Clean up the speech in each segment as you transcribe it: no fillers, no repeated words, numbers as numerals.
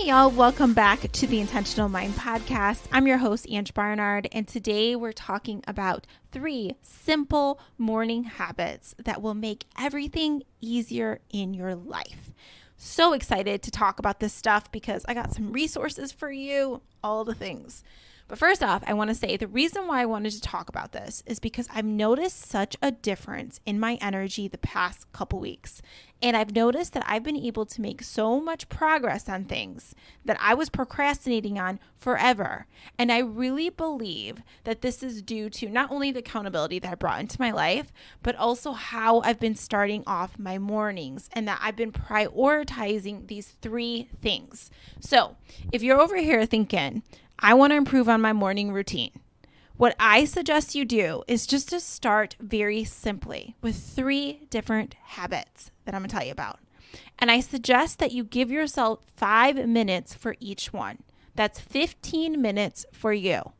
y'all. Welcome back to the Intentional Mind Podcast. I'm your host, Ange Barnard, and today we're talking about 3 simple morning habits that will make everything easier in your life. So excited to talk about this stuff because I got some resources for you, all the things. But first off, I want to say the reason why I wanted to talk about this is because I've noticed such a difference in my energy the past couple weeks. And I've noticed that I've been able to make so much progress on things that I was procrastinating on forever. And I really believe that this is due to not only the accountability that I brought into my life, but also how I've been starting off my mornings and that I've been prioritizing these 3 things. So if you're over here thinking, I want to improve on my morning routine, what I suggest you do is just to start very simply with 3 different habits that I'm going to tell you about. And I suggest that you give yourself 5 minutes for each one. That's 15 minutes for you.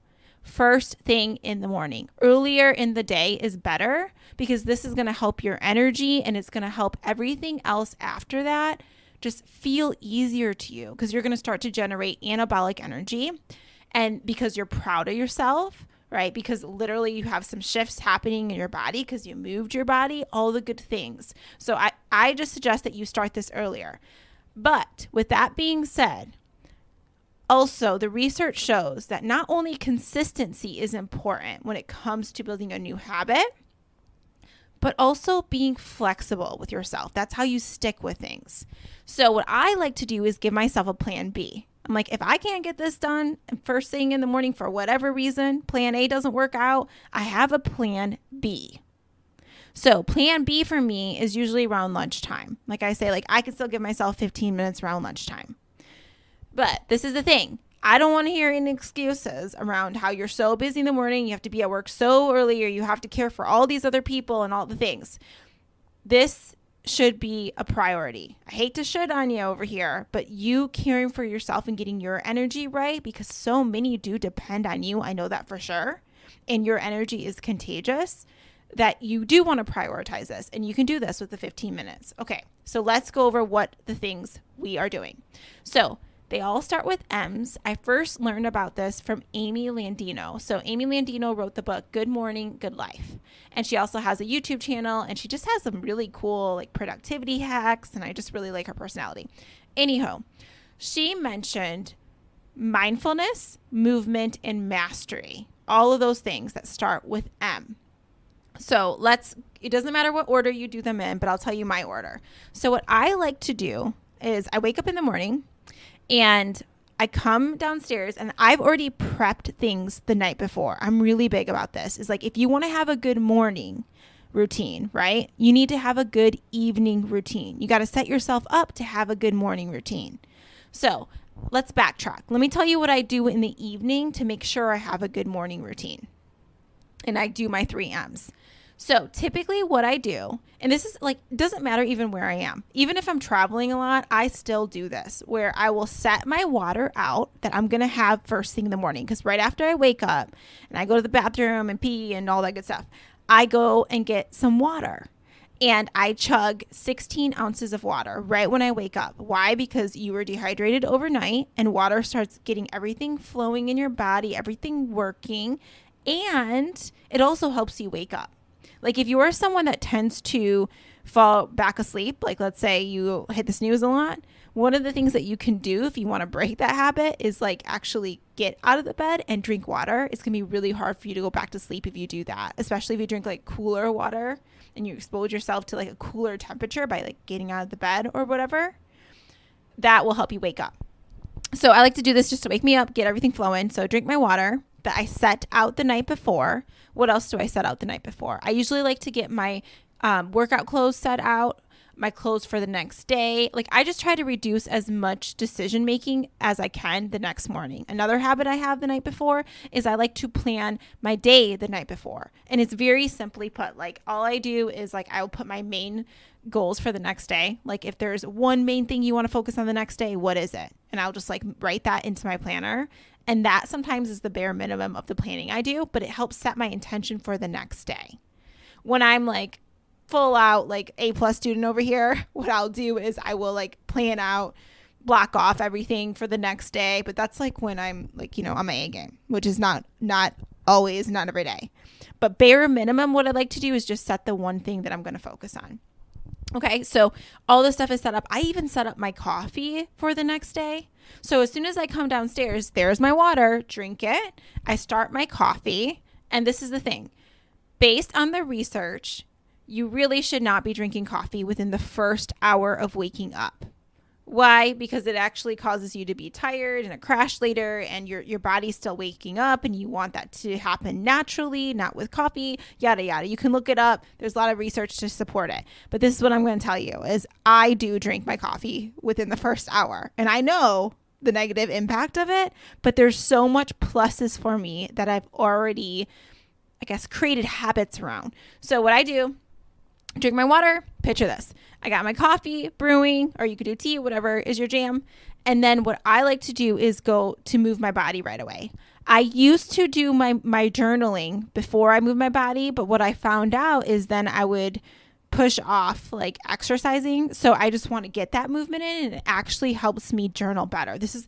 First thing in the morning. Earlier in the day is better because this is going to help your energy and it's going to help everything else after that just feel easier to you because you're going to start to generate anabolic energy. And because you're proud of yourself, right? Because literally you have some shifts happening in your body because you moved your body, all the good things. So I just suggest that you start this earlier. But with that being said, also the research shows that not only consistency is important when it comes to building a new habit, but also being flexible with yourself. That's how you stick with things. So what I like to do is give myself a plan B. I'm like, if I can't get this done first thing in the morning for whatever reason, plan A doesn't work out, I have a plan B. So plan B for me is usually around lunchtime. Like I say, I can still give myself 15 minutes around lunchtime. But this is the thing. I don't want to hear any excuses around how you're so busy in the morning, you have to be at work so early, or you have to care for all these other people and all the things. This should be a priority. I hate to shit on you over here, but you caring for yourself and getting your energy right, because so many do depend on you. I know that for sure. And your energy is contagious, that you do want to prioritize this. And you can do this with the 15 minutes. Okay, so let's go over what the things we are doing. So they all start with M's. I first learned about this from Amy Landino. So Amy Landino wrote the book, Good Morning, Good Life. And she also has a YouTube channel and she just has some really cool productivity hacks. And I just really like her personality. Anyhow, she mentioned mindfulness, movement, and mastery. All of those things that start with M. So it doesn't matter what order you do them in, but I'll tell you my order. So what I like to do is I wake up in the morning and I come downstairs and I've already prepped things the night before. I'm really big about this. It's if you want to have a good morning routine, right? You need to have a good evening routine. You got to set yourself up to have a good morning routine. So let's backtrack. Let me tell you what I do in the evening to make sure I have a good morning routine. And I do my 3 M's. So typically what I do, and this is it doesn't matter even where I am. Even if I'm traveling a lot, I still do this where I will set my water out that I'm going to have first thing in the morning. Because right after I wake up and I go to the bathroom and pee and all that good stuff, I go and get some water. And I chug 16 ounces of water right when I wake up. Why? Because you were dehydrated overnight and water starts getting everything flowing in your body, everything working. And it also helps you wake up. If you are someone that tends to fall back asleep, let's say you hit the snooze a lot, one of the things that you can do if you want to break that habit is actually get out of the bed and drink water. It's going to be really hard for you to go back to sleep if you do that, especially if you drink cooler water and you expose yourself to a cooler temperature by getting out of the bed or whatever. That will help you wake up. So I like to do this just to wake me up, get everything flowing. So drink my water that I set out the night before. What else do I set out the night before? I usually like to get my workout clothes set out, my clothes for the next day. I just try to reduce as much decision making as I can the next morning. Another habit I have the night before is I like to plan my day the night before. And it's very simply put. All I do is I'll put my main goals for the next day. If there's one main thing you want to focus on the next day, what is it? And I'll just write that into my planner. And that sometimes is the bare minimum of the planning I do, but it helps set my intention for the next day. When I'm full out A+ student over here, what I'll do is I will plan out block off everything for the next day, but that's like when I'm like, on my A game, which is not always, not every day. But bare minimum, what I like to do is just set the one thing that I'm going to focus on. Okay, so all this stuff is set up. I even set up my coffee for the next day. So as soon as I come downstairs, there's my water, drink it. I start my coffee. And this is the thing. Based on the research, you really should not be drinking coffee within the first hour of waking up. Why? Because it actually causes you to be tired and a crash later, and your body's still waking up, and you want that to happen naturally, not with coffee, yada, yada. You can look it up. There's a lot of research to support it. But this is what I'm going to tell you is I do drink my coffee within the first hour. And I know the negative impact of it, but there's so much pluses for me that I've already, created habits around. So what I do, drink my water, picture this. I got my coffee brewing, or you could do tea, whatever is your jam. And then what I like to do is go to move my body right away. I used to do my journaling before I move my body, but what I found out is then I would push off like exercising. So I just want to get that movement in, and it actually helps me journal better. This is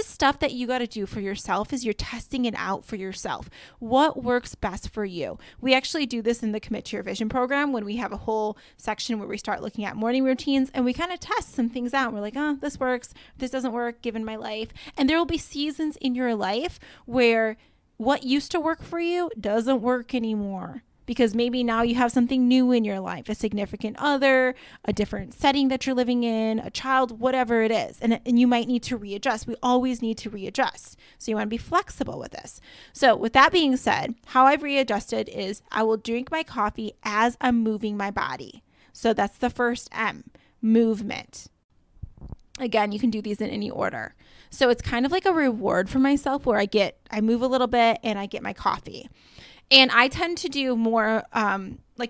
stuff that you got to do for yourself, is you're testing it out for yourself. What works best for you? We actually do this in the Commit to Your Vision program when we have a whole section where we start looking at morning routines, and we kind of test some things out. We're like, oh, this works. This doesn't work given my life. And there will be seasons in your life where what used to work for you doesn't work anymore. Because maybe now you have something new in your life, a significant other, a different setting that you're living in, a child, whatever it is. And you might need to readjust. We always need to readjust. So you want to be flexible with this. So with that being said, how I've readjusted is I will drink my coffee as I'm moving my body. So that's the first M, movement. Again, you can do these in any order. So it's kind of like a reward for myself where I move a little bit and I get my coffee. And I tend to do more,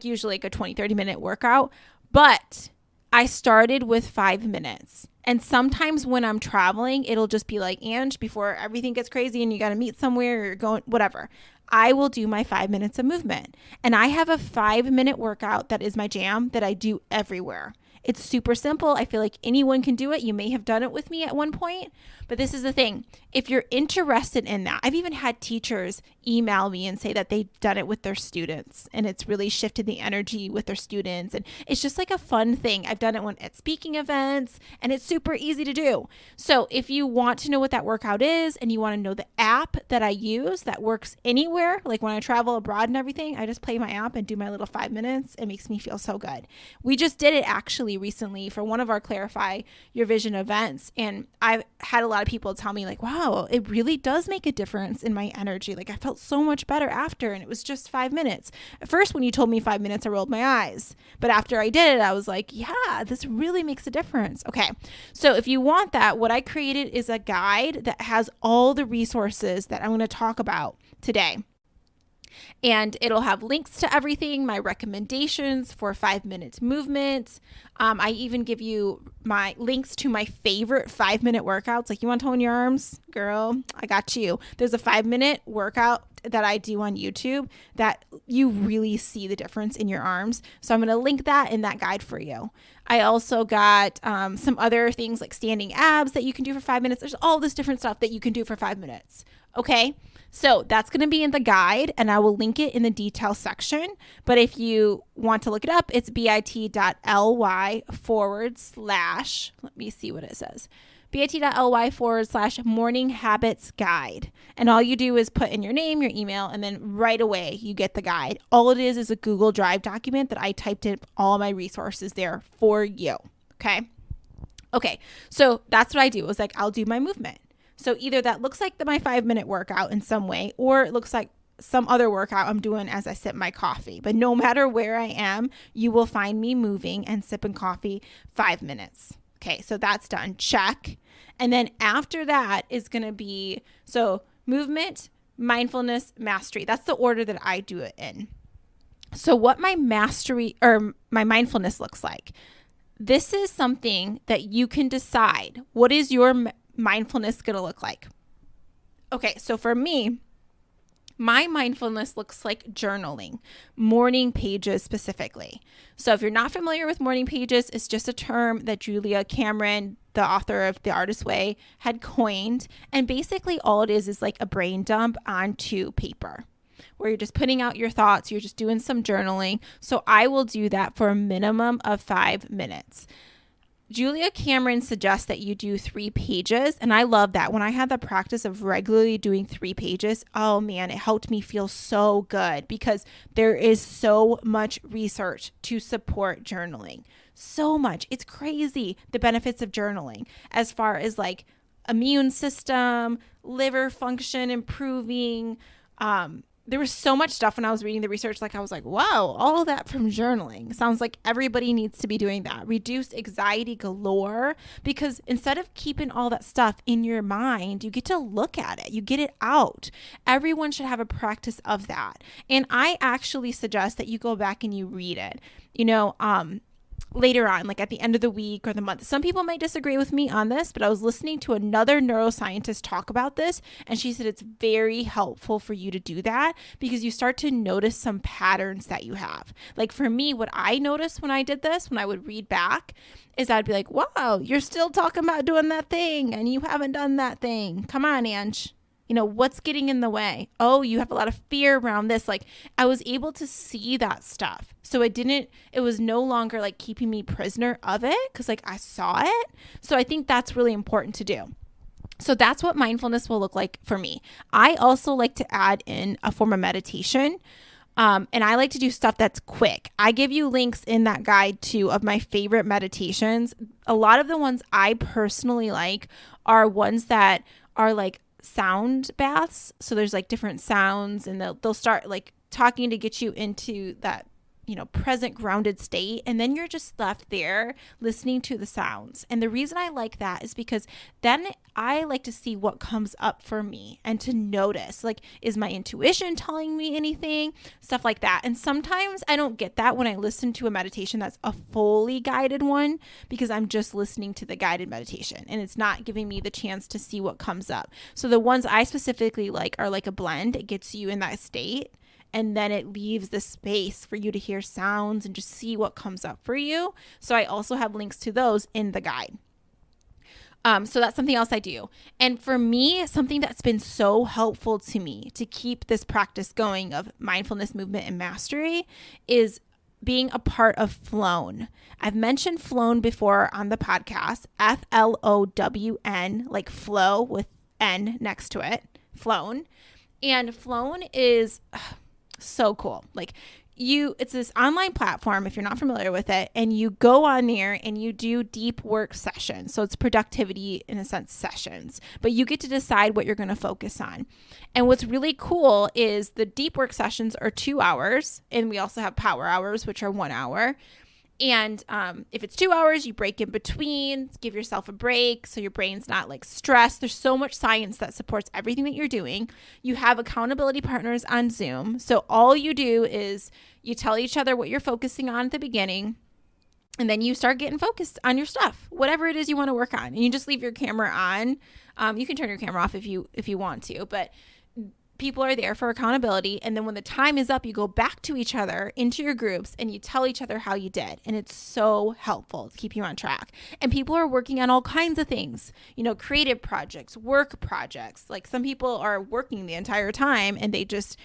usually like a 20, 30 minute workout, but I started with 5 minutes. And sometimes when I'm traveling, it'll just be like, Ange, before everything gets crazy and you got to meet somewhere or you're going, whatever, I will do my 5 minutes of movement. And I have a 5-minute workout that is my jam that I do everywhere. It's super simple. I feel like anyone can do it. You may have done it with me at one point, but this is the thing. If you're interested in that, I've even had teachers email me and say that they've done it with their students and it's really shifted the energy with their students. And it's just like a fun thing. I've done it at speaking events and it's super easy to do. So if you want to know what that workout is and you want to know the app that I use that works anywhere, like when I travel abroad and everything, I just play my app and do my little 5 minutes. It makes me feel so good. We just did it actually recently for one of our Clarify Your Vision events. And I've had a lot of people tell me like, wow, it really does make a difference in my energy. Like I felt so much better after, and it was just 5 minutes. At first, when you told me 5 minutes, I rolled my eyes. But after I did it, I was like, yeah, this really makes a difference. Okay. So if you want that, what I created is a guide that has all the resources that I'm going to talk about today. And it'll have links to everything, my recommendations for 5 minutes movement. I even give you my links to my favorite 5-minute workouts. Like, you want to tone your arms? Girl, I got you. There's a 5-minute workout that I do on YouTube that you really see the difference in your arms. So I'm going to link that in that guide for you. I also got some other things like standing abs that you can do for 5 minutes. There's all this different stuff that you can do for 5 minutes. Okay. So that's going to be in the guide, and I will link it in the details section. But if you want to look it up, it's bit.ly / let me see what it says. bit.ly / morning habits guide. And all you do is put in your name, your email, and then right away you get the guide. All it is a Google Drive document that I typed in all my resources there for you. Okay. Okay. So that's what I do is like, I'll do my movement. So either that looks like my 5-minute workout in some way, or it looks like some other workout I'm doing as I sip my coffee. But no matter where I am, you will find me moving and sipping coffee 5 minutes. Okay, so that's done. Check. And then after that is going to be, so movement, mindfulness, mastery. That's the order that I do it in. So what my mastery or my mindfulness looks like, this is something that you can decide. What is your mindfulness going to look like? Okay, so for me, My mindfulness looks like journaling, morning pages specifically. So if you're not familiar with morning pages, it's just a term that Julia Cameron, the author of The Artist's Way, had coined. And basically all it is like a brain dump onto paper where you're just putting out your thoughts. You're just doing some journaling. So I will do that for a minimum of 5 minutes. Julia Cameron suggests that you do 3 pages, and I love that. When I had the practice of regularly doing 3 pages, oh man, it helped me feel so good because there is so much research to support journaling. So much. It's crazy, the benefits of journaling as far as like immune system, liver function improving, there was so much stuff when I was reading the research. Like I was like, wow, all of that from journaling. Sounds like everybody needs to be doing that. Reduce anxiety galore, because instead of keeping all that stuff in your mind, you get to look at it. You get it out. Everyone should have a practice of that. And I actually suggest that you go back and you read it. Later on, like at the end of the week or the month. Some people might disagree with me on this, but I was listening to another neuroscientist talk about this, and she said it's very helpful for you to do that because you start to notice some patterns that you have. Like for me, what I noticed when I did this, when I would read back, is I'd be like, wow, you're still talking about doing that thing and you haven't done that thing. Come on, Ange. What's getting in the way? Oh, you have a lot of fear around this. Like I was able to see that stuff. So it was no longer like keeping me prisoner of it because like I saw it. So I think that's really important to do. So that's what mindfulness will look like for me. I also like to add in a form of meditation. And I like to do stuff that's quick. I give you links in that guide too of my favorite meditations. A lot of the ones I personally like are ones that are like sound baths. So there's like different sounds and they'll start like talking to get you into that, present grounded state. And then you're just left there listening to the sounds. And the reason I like that is because then I like to see what comes up for me and to notice, like, is my intuition telling me anything? Stuff like that. And sometimes I don't get that when I listen to a meditation that's a fully guided one because I'm just listening to the guided meditation and it's not giving me the chance to see what comes up. So the ones I specifically like are like a blend. It gets you in that state. And then it leaves the space for you to hear sounds and just see what comes up for you. So I also have links to those in the guide. So that's something else I do. And for me, something that's been so helpful to me to keep this practice going of mindfulness, movement, and mastery is being a part of Flown. I've mentioned Flown before on the podcast, FLOWN, like flow with N next to it, Flown. And Flown is so cool. Like it's this online platform, if you're not familiar with it, and you go on there and you do deep work sessions. So it's productivity in a sense sessions, but you get to decide what you're going to focus on. And what's really cool is the deep work sessions are 2 hours, and we also have power hours, which are 1 hour. And if it's 2 hours, you break in between, give yourself a break so your brain's not like stressed. There's so much science that supports everything that you're doing. You have accountability partners on Zoom. So all you do is you tell each other what you're focusing on at the beginning, and then you start getting focused on your stuff, whatever it is you want to work on. And you just leave your camera on. You can turn your camera off if you want to, but people are there for accountability. And then when the time is up, you go back to each other into your groups and you tell each other how you did. And it's so helpful to keep you on track. And people are working on all kinds of things, creative projects, work projects. Like some people are working the entire time and they just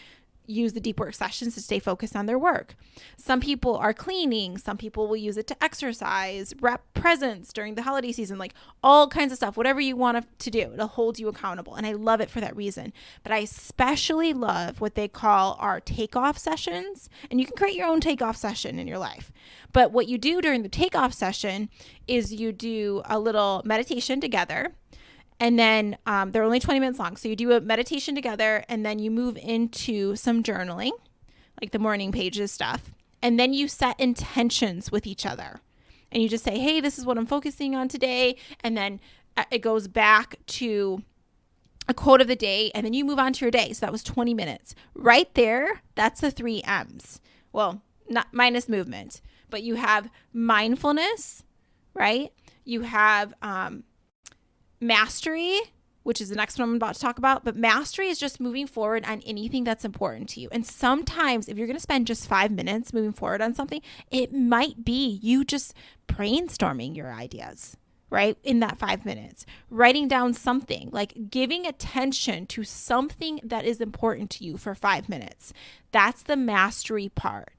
use the deep work sessions to stay focused on their work. Some people are cleaning. Some people will use it to exercise, wrap presents during the holiday season, like all kinds of stuff, whatever you want to do. It'll hold you accountable. And I love it for that reason. But I especially love what they call our takeoff sessions. And you can create your own takeoff session in your life. But what you do during the takeoff session is you do a little meditation together. And then they're only 20 minutes long. So you do a meditation together and then you move into some journaling, like the morning pages stuff. And then you set intentions with each other. And you just say, hey, this is what I'm focusing on today. And then it goes back to a quote of the day. And then you move on to your day. So that was 20 minutes. Right there, that's the 3 M's. Well, not minus movement. But you have mindfulness, right? You have mastery, which is the next one I'm about to talk about. But mastery is just moving forward on anything that's important to you. And sometimes if you're going to spend just 5 minutes moving forward on something, it might be you just brainstorming your ideas, right? In that 5 minutes, writing down something, like giving attention to something that is important to you for 5 minutes. That's the mastery part.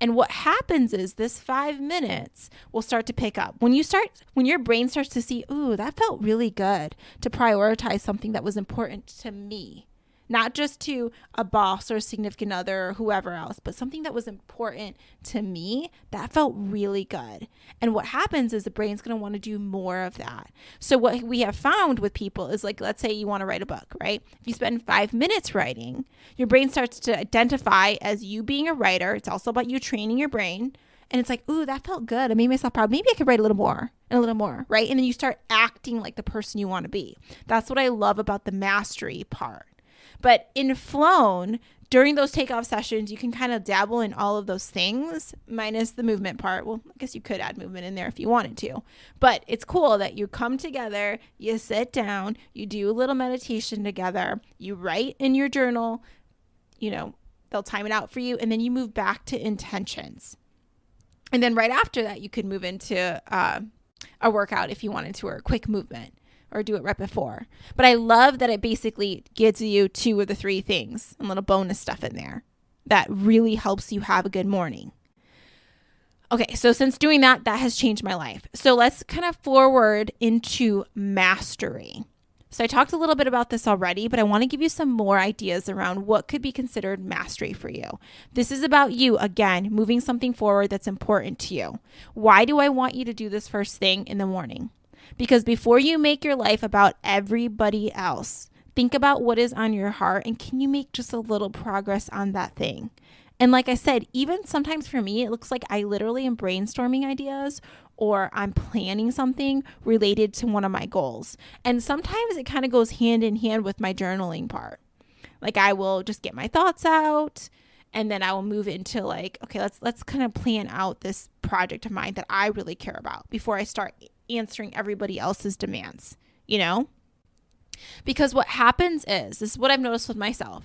And what happens is this 5 minutes will start to pick up. When your brain starts to see, ooh, that felt really good to prioritize something that was important to me, not just to a boss or a significant other or whoever else, but something that was important to me, that felt really good. And what happens is the brain's going to want to do more of that. So what we have found with people is, like, let's say you want to write a book, right? If you spend 5 minutes writing, your brain starts to identify as you being a writer. It's also about you training your brain. And it's like, ooh, that felt good. I made myself proud. Maybe I could write a little more and a little more, right? And then you start acting like the person you want to be. That's what I love about the mastery part. But in Flown, during those takeoff sessions, you can kind of dabble in all of those things, minus the movement part. Well, I guess you could add movement in there if you wanted to. But it's cool that you come together, you sit down, you do a little meditation together, you write in your journal, they'll time it out for you, and then you move back to intentions. And then right after that, you could move into a workout if you wanted to, or a quick movement, or do it right before. But I love that it basically gives you 2 of the 3 things and little bonus stuff in there that really helps you have a good morning. Okay, so since doing that has changed my life. So let's kind of forward into mastery. So I talked a little bit about this already, but I want to give you some more ideas around what could be considered mastery for you. This is about you, again, moving something forward that's important to you. Why do I want you to do this first thing in the morning? Because before you make your life about everybody else, think about what is on your heart, and can you make just a little progress on that thing? And like I said, even sometimes for me, it looks like I literally am brainstorming ideas, or I'm planning something related to one of my goals. And sometimes it kind of goes hand in hand with my journaling part. Like, I will just get my thoughts out, and then I will move into like, okay, let's kind of plan out this project of mine that I really care about before I start answering everybody else's demands, Because what happens is, this is what I've noticed with myself,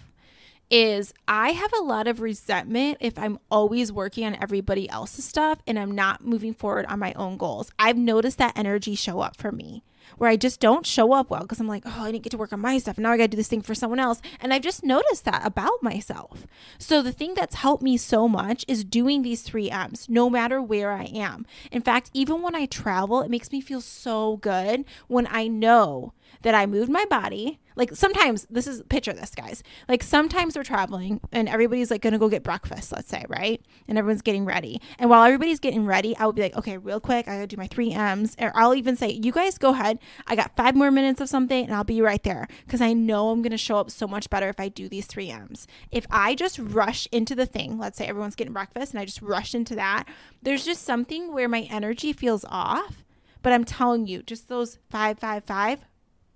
is I have a lot of resentment if I'm always working on everybody else's stuff and I'm not moving forward on my own goals. I've noticed that energy show up for me, where I just don't show up well because I'm like, oh, I didn't get to work on my stuff. Now I got to do this thing for someone else. And I've just noticed that about myself. So the thing that's helped me so much is doing these 3 M's, no matter where I am. In fact, even when I travel, it makes me feel so good when I know that I moved my body. Like, sometimes, picture this, guys. Like, sometimes we're traveling and everybody's like going to go get breakfast, let's say, right? And everyone's getting ready. And while everybody's getting ready, I would be like, okay, real quick, I got to do my 3 M's. Or I'll even say, you guys go ahead. I got 5 more minutes of something and I'll be right there. Because I know I'm going to show up so much better if I do these 3 M's. If I just rush into the thing, let's say everyone's getting breakfast and I just rush into that, there's just something where my energy feels off. But I'm telling you, just those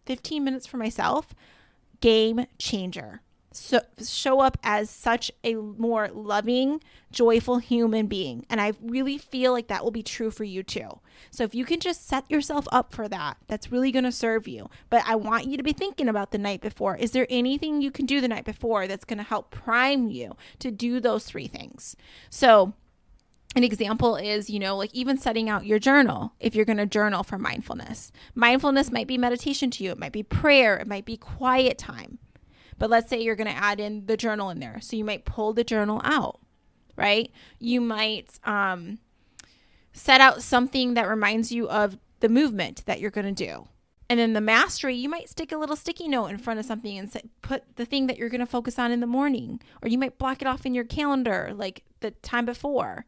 15 minutes for myself, game changer. So show up as such a more loving, joyful human being. And I really feel like that will be true for you too. So if you can just set yourself up for that, that's really going to serve you. But I want you to be thinking about the night before. Is there anything you can do the night before that's going to help prime you to do those 3 things? So an example is, like even setting out your journal. If you're going to journal for mindfulness, mindfulness might be meditation to you. It might be prayer. It might be quiet time. But let's say you're going to add in the journal in there. So you might pull the journal out, right? You might set out something that reminds you of the movement that you're going to do. And then the mastery, you might stick a little sticky note in front of something and put the thing that you're going to focus on in the morning. Or you might block it off in your calendar like the time before.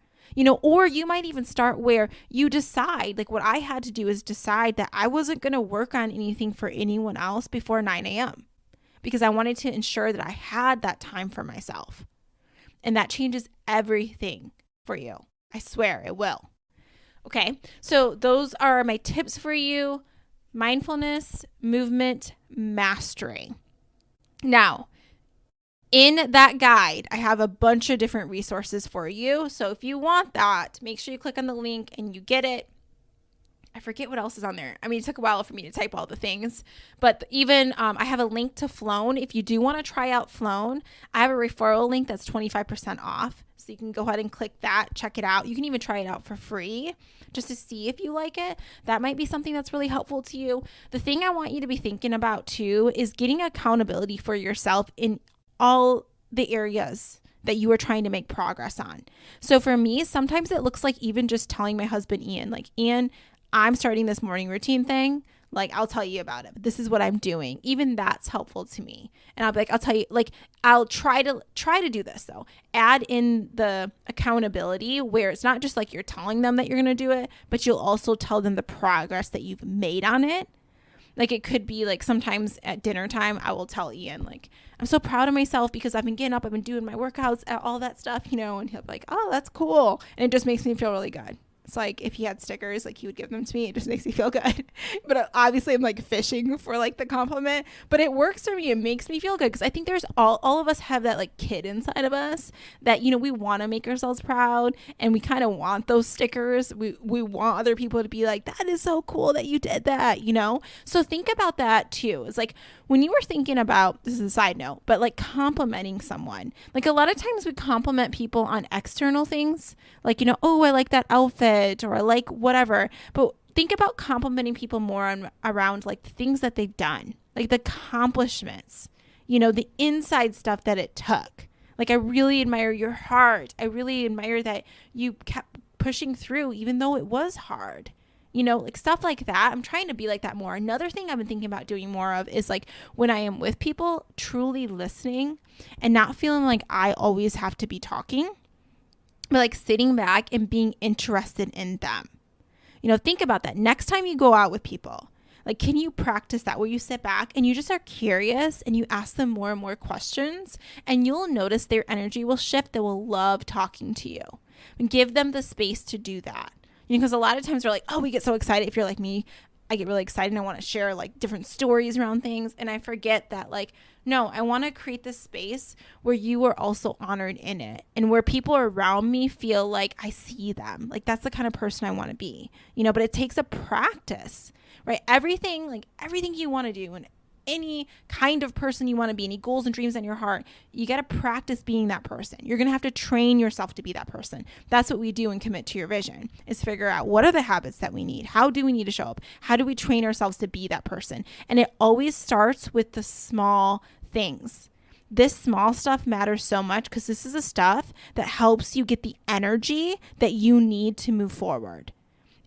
Or you might even start where you decide, like what I had to do is decide that I wasn't going to work on anything for anyone else before 9 a.m. because I wanted to ensure that I had that time for myself. And that changes everything for you. I swear it will. Okay, so those are my tips for you: mindfulness, movement, mastery. Now, in that guide, I have a bunch of different resources for you. So if you want that, make sure you click on the link and you get it. I forget what else is on there. I mean, it took a while for me to type all the things, but even I have a link to Flown. If you do want to try out Flown, I have a referral link that's 25% off. So you can go ahead and click that, check it out. You can even try it out for free just to see if you like it. That might be something that's really helpful to you. The thing I want you to be thinking about too is getting accountability for yourself in all the areas that you are trying to make progress on. So for me, sometimes it looks like even just telling my husband, Ian, like, Ian, I'm starting this morning routine thing. Like, I'll tell you about it. This is what I'm doing. Even that's helpful to me. And I'll be like, I'll tell you, like, I'll try to do this though. Add in the accountability where it's not just like you're telling them that you're going to do it, but you'll also tell them the progress that you've made on it. Like, it could be like sometimes at dinner time, I will tell Ian, like, I'm so proud of myself because I've been getting up, I've been doing my workouts, all that stuff, and he'll be like, oh, that's cool. And it just makes me feel really good. It's like if he had stickers, like he would give them to me. It just makes me feel good. But obviously I'm like fishing for like the compliment, but it works for me. It makes me feel good because I think there's all of us have that like kid inside of us that, we want to make ourselves proud and we kind of want those stickers. We want other people to be like, that is so cool that you did that, So think about that too. It's like when you were thinking about, this is a side note, but like complimenting someone, like a lot of times we compliment people on external things like, oh, I like that outfit or I like whatever. But think about complimenting people more around like the things that they've done, like the accomplishments, the inside stuff that it took. Like, I really admire your heart. I really admire that you kept pushing through even though it was hard. Like stuff like that. I'm trying to be like that more. Another thing I've been thinking about doing more of is like when I am with people, truly listening and not feeling like I always have to be talking, but like sitting back and being interested in them. Think about that. Next time you go out with people, like, can you practice that where you sit back and you just are curious and you ask them more and more questions and you'll notice their energy will shift. They will love talking to you and give them the space to do that. Because a lot of times we're like, oh, we get so excited. If you're like me, I get really excited and I want to share like different stories around things. And I forget that like, no, I want to create this space where you are also honored in it and where people around me feel like I see them. Like, that's the kind of person I want to be, but it takes a practice, right? Everything you want to do and any kind of person you want to be, any goals and dreams in your heart, you got to practice being that person. You're going to have to train yourself to be that person. That's what we do in Commit to Your Vision, is figure out what are the habits that we need? How do we need to show up? How do we train ourselves to be that person? And it always starts with the small things. This small stuff matters so much because this is the stuff that helps you get the energy that you need to move forward.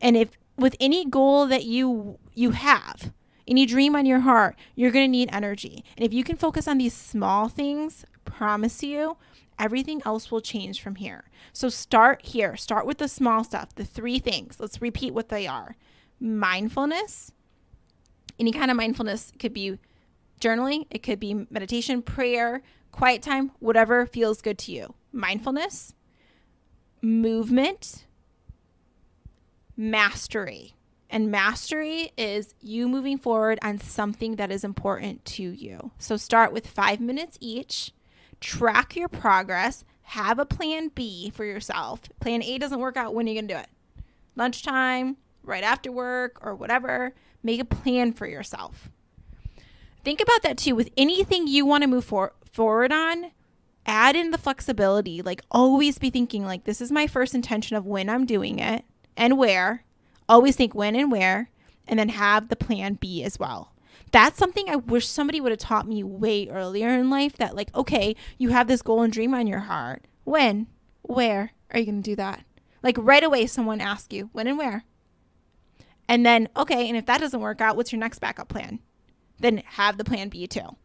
And if with any goal that you have, any dream on your heart, you're going to need energy. And if you can focus on these small things, promise you, everything else will change from here. So start here. Start with the small stuff, the 3 things. Let's repeat what they are. Mindfulness. Any kind of mindfulness. Could be journaling. It could be meditation, prayer, quiet time, whatever feels good to you. Mindfulness, movement, mastery. And mastery is you moving forward on something that is important to you. So start with 5 minutes each, track your progress, have a plan B for yourself. Plan A doesn't work out, when are you going to do it? Lunchtime, right after work, or whatever. Make a plan for yourself. Think about that too. With anything you want to move forward on, add in the flexibility. Like, always be thinking like, this is my first intention of when I'm doing it and where. Always think when and where, and then have the plan B as well. That's something I wish somebody would have taught me way earlier in life, that like, okay, you have this goal and dream on your heart. When, where are you going to do that? Like right away, someone asks you when and where. And then, okay, and if that doesn't work out, what's your next backup plan? Then have the plan B too.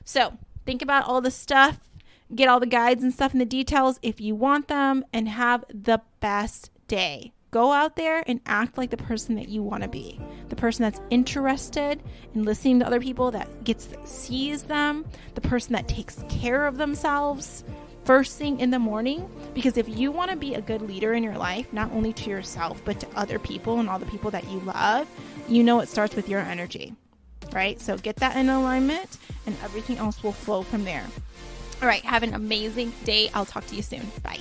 So think about all the stuff, get all the guides and stuff and the details if you want them, and have the best day. Go out there and act like the person that you want to be. The person that's interested in listening to other people, that sees them, the person that takes care of themselves first thing in the morning. Because if you want to be a good leader in your life, not only to yourself, but to other people and all the people that you love, it starts with your energy, right? So get that in alignment and everything else will flow from there. All right. Have an amazing day. I'll talk to you soon. Bye.